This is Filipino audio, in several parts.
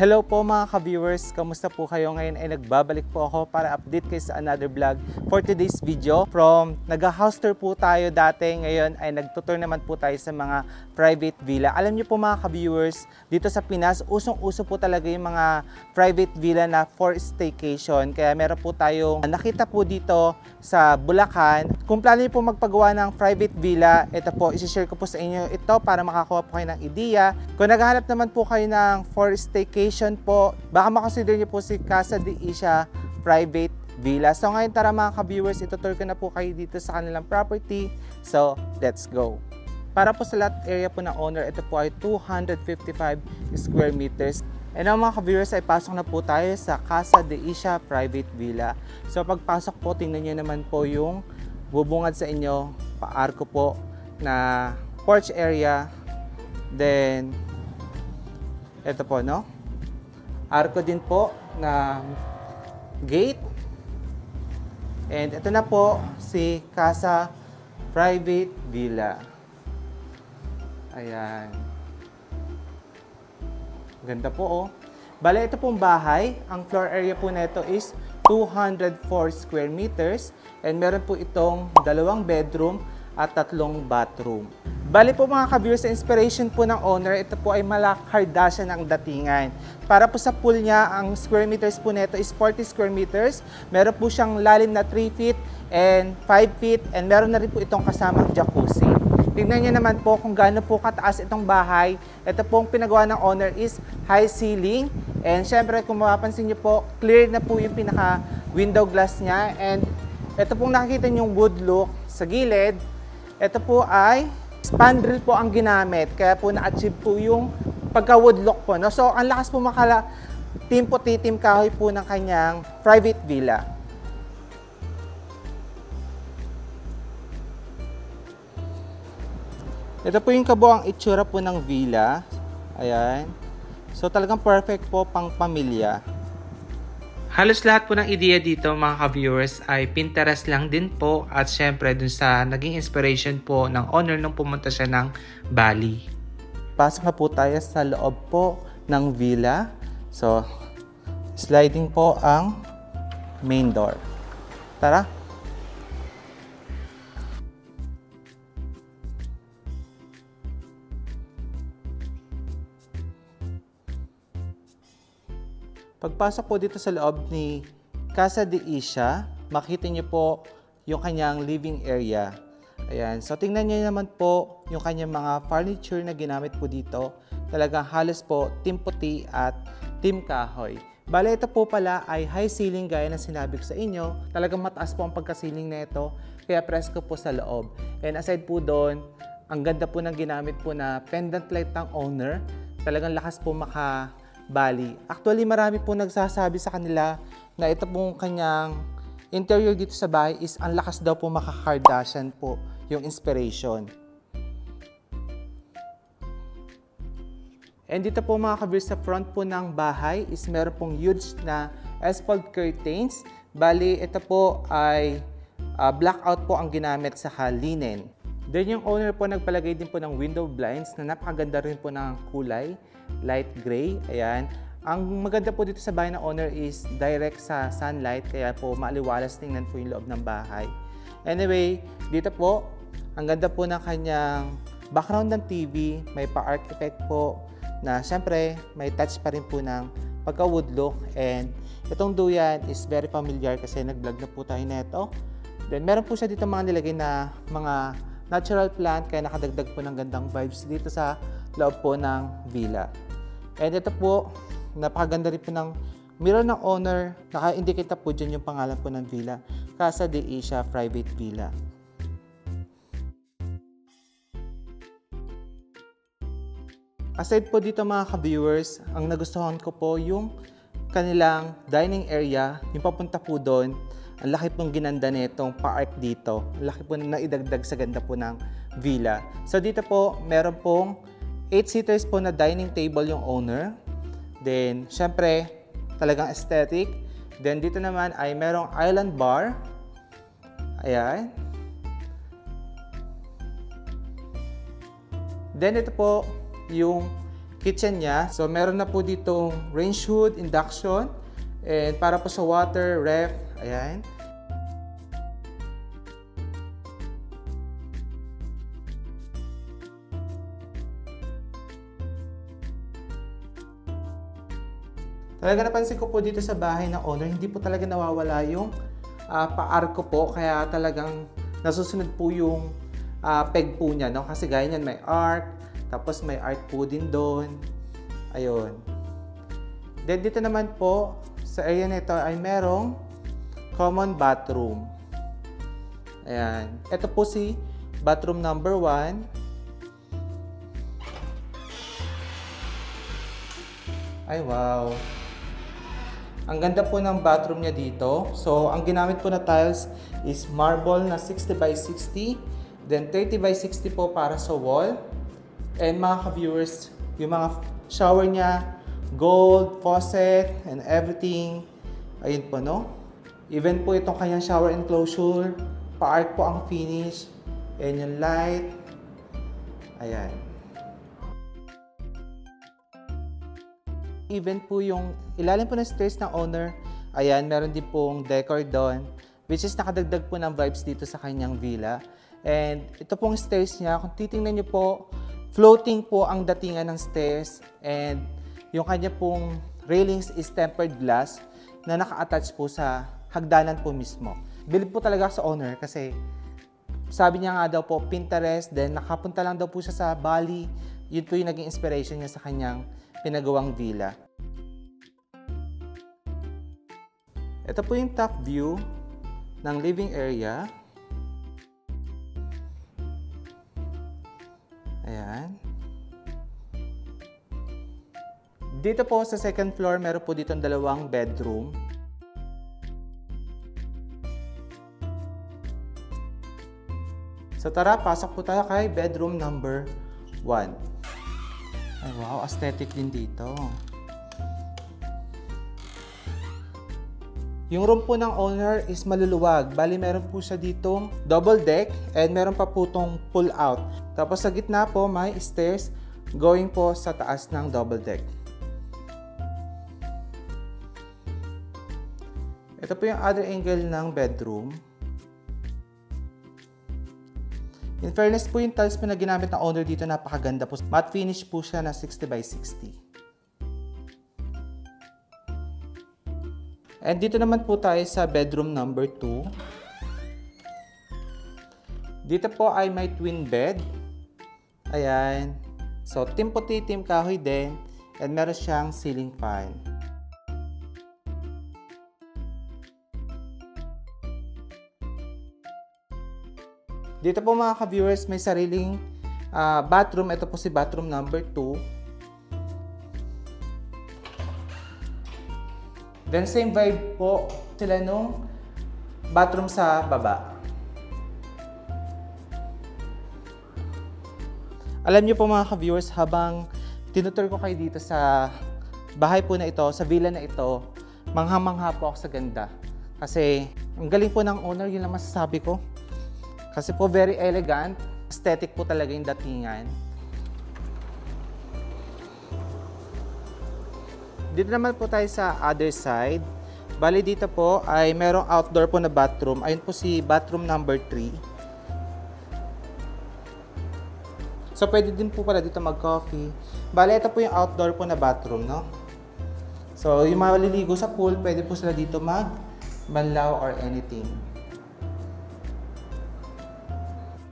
Hello po mga ka-viewers, kamusta po kayo? Ngayon ay nagbabalik po ako para update kayo sa another vlog for today's video. From nag-house tour po tayo dati, ngayon ay nagtutour naman po tayo sa mga private villa. Alam niyo po mga ka-viewers, dito sa Pinas, usong-uso po talaga yung mga private villa na for staycation. Kaya meron po tayong nakita po dito sa Bulacan. Kung plano niyo po magpagawa ng private villa, ito po, isi-share ko po sa inyo ito para makakuha po kayo ng ideya. Kung naghahanap naman po kayo ng for staycation po, baka makonsider niyo po si Casa de Asia Private Villa. So ngayon tara mga ka-viewers, itutur ko na po kayo dito sa kanilang property. So let's go. Para po sa lot area po ng owner, ito po ay 255 square meters. And ang mga ka-viewers ay pasok na po tayo sa Casa de Asia Private Villa. So pagpasok po, tingnan niyo naman po yung bubungad sa inyo, paarko po na porch area. Then ito po, no? Arko din po na gate. And ito na po si Casa Private Villa. Ayan. Ganda po, oh. Bale, ito pong bahay. Ang floor area po nito is 204 square meters. And meron po itong 2 bedroom at 3 bathroom. Bali po mga ka-viewers, sa inspiration po ng owner, ito po ay mala Kardashian ang datingan. Para po sa pool niya, ang square meters po nito is 40 square meters. Meron po siyang lalim na 3 feet and 5 feet and meron na rin po itong kasamang jacuzzi. Tingnan niyo naman po kung gaano po kataas itong bahay. Ito pong pinagawa ng owner is high ceiling. And syempre kung mapapansin niyo po, clear na po yung pinaka window glass niya. And ito pong nakikita niyong wood look sa gilid. Ito po ay spandrel po ang ginamit, kaya po na-achieve po yung pagka-wood look po. No? So, ang lakas po team puti, team kahoy po ng kanyang private villa. Ito po yung kabuang itsura po ng villa. Ayan. So, talagang perfect po pang pamilya. Halos lahat po ng ideya dito mga ka-viewers ay Pinterest lang din po at syempre dun sa naging inspiration po ng owner nung pumunta siya ng Bali. Pasok na po tayo sa loob po ng villa. So, sliding po ang main door. Tara! Pagpasok po dito sa loob ni Casa de Asia, makita niyo po yung kanyang living area. Ayan. So, tingnan niyo naman po yung kanyang mga furniture na ginamit po dito. Talagang halos po team puti at team kahoy. Bale, ito po pala ay high ceiling gaya na sinabi ko sa inyo. Talagang mataas po ang pagka-ceiling na ito. Kaya presko po sa loob. And aside po doon, ang ganda po ng ginamit po na pendant light ng owner. Talagang lakas po Bali. Actually, marami po nagsasabi sa kanila na ito pong kanyang interior dito sa bahay is ang lakas daw po maka-Kardashian po yung inspiration. And dito po mga ka-viewers, sa front po ng bahay is meron pong huge na asphalt curtains. Bali, ito po ay blackout po ang ginamit sa linen. Then yung owner po nagpalagay din po ng window blinds na napakaganda rin po ng kulay. Light gray, ayan. Ang maganda po dito sa bahay ng owner is direct sa sunlight, kaya po maaliwalas tingnan po yung loob ng bahay. Anyway, dito po, ang ganda po ng kanyang background ng TV, may pa-architect po na syempre may touch pa rin po ng pagka-wood look. And itong duyan is very familiar kasi nag-vlog na po tayo neto. Then meron po siya dito mga nilagay na mga natural plant, kaya nakadagdag po ng gandang vibes dito sa loob po ng villa. And ito po, napakaganda rin po ng mirror ng owner. Naka-indicate po dyan yung pangalan po ng villa, Casa de Asia Private Villa. Aside po dito mga ka-viewers, ang nagustuhan ko po yung kanilang dining area, yung papunta po doon. Ang laki pong ginanda nitong pa-arc dito. Ang laki po na idagdag sa ganda po ng villa. So dito po, meron pong 8-seaters po na dining table yung owner. Then, syempre, talagang aesthetic. Then, dito naman ay merong island bar. Ayan. Then, ito po yung kitchen niya. So meron na po ditong range hood, induction, and para po sa water, ref, ayan. Talaga napansin ko po dito sa bahay ng owner, hindi po talaga nawawala yung pa-arko po, kaya talagang nasusunod po yung peg po niya, no? Kasi gaya niyan may arc, tapos may arc po din doon. Ayun. Then dito naman po, sa area nito ay merong common bathroom. Ayan. Ito po si bathroom number 1. Ay, wow. Ang ganda po ng bathroom niya dito. So, ang ginamit po na tiles is marble na 60 by 60. Then, 30 by 60 po para sa wall. And mga ka-viewers, yung mga shower niya, gold, faucet, and everything. Ayun po, no? Even po itong kanyang shower enclosure. Pa-arc po ang finish. And yung light. Ayan. Even po yung ilalim po ng stairs ng owner, ayan, meron din pong decor doon, which is nakadagdag po ng vibes dito sa kanyang villa. And ito pong stairs niya, kung titingnan niyo po, floating po ang datingan ng stairs, and yung kanya pong railings is tempered glass na naka-attach po sa hagdanan po mismo. Bilib po talaga sa owner kasi sabi niya nga daw po Pinterest, then nakapunta lang daw po siya sa Bali. Yun po yung naging inspiration niya sa kanyang pinagawang villa. Ito po yung top view ng living area. Ayan. Dito po sa second floor, meron po dito dalawang bedroom. So tara, pasok po tayo kay bedroom number 1. Ay, wow, aesthetic din dito. Yung room po ng owner is maluluwag. Bali, meron po siya ditong double deck and meron pa po itong pull out. Tapos sa gitna po, may stairs going po sa taas ng double deck. Ito po yung other angle ng bedroom. In fairness po, yung tiles po na ginamit ng owner dito, napakaganda po. Matte finish po siya na 60 by 60. And dito naman po tayo sa bedroom number 2. Dito po ay may twin bed. Ayan. So, team puti, team kahoy din. And meron siyang ceiling fan. Dito po mga ka-viewers, may sariling bathroom. Ito po si bathroom number 2. Then same vibe po sila nung bathroom sa baba. Alam niyo po mga ka-viewers, habang tinutur ko kayo dito sa bahay po na ito, sa villa na ito, mangha-mangha po ako sa ganda. Kasi ang galing po ng owner, yun lang masasabi ko. Kasi po very elegant, aesthetic po talaga yung datingan. Dito naman po tayo sa other side. Bali dito po ay merong outdoor po na bathroom. Ayun po si bathroom number 3. So pwede din po pala dito mag-coffee. Bali ito po yung outdoor po na bathroom, no? So yung mga maliligo sa pool, pwede po sila dito mag-banlaw or anything.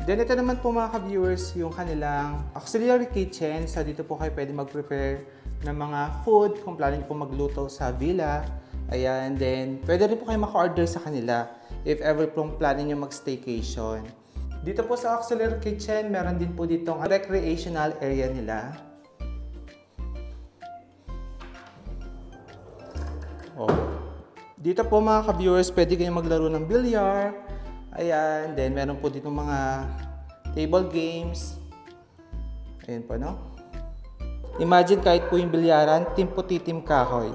Then ito naman po mga ka-viewers, yung kanilang auxiliary kitchen. So dito po kayo pwede mag-prepare ng mga food kung plano niyo po magluto sa villa. Ayan, then pwede rin po kayo maka-order sa kanila if ever pong plano niyo mag-staycation. Dito po sa auxiliary kitchen, meron din po ditong recreational area nila. Oh. Dito po mga ka-viewers, pwede kayong maglaro ng bilyar. Ayan, then meron po dito mga table games. Ayan po, no? Imagine kahit po yung bilyaran, team puti, team kahoy.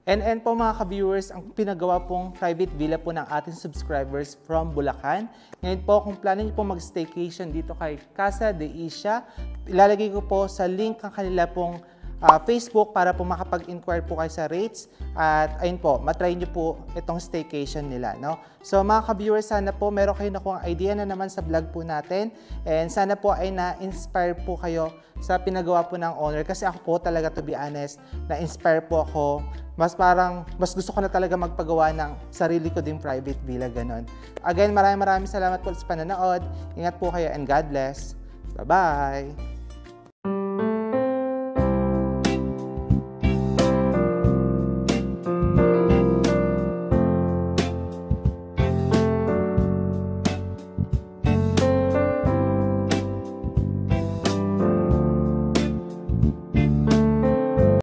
And po mga ka-viewers, ang pinagawa pong private villa po ng ating subscribers from Bulacan. Ngayon po, kung plano niyo po mag-staycation dito kay Casa de Isla, ilalagay ko po sa link ang kanila pong Facebook para po makapag-inquire po kayo sa rates at ayun po, matry nyo po itong staycation nila, no? So mga ka-viewers, sana po meron kayo nakuha idea na naman sa vlog po natin and sana po ay na-inspire po kayo sa pinagawa po ng owner kasi ako po talaga, to be honest, na-inspire po ako. Mas gusto ko na talaga magpagawa ng sarili ko ding private villa, ganon. Again, maraming salamat po sa pananood. Ingat po kayo and God bless. Bye-bye!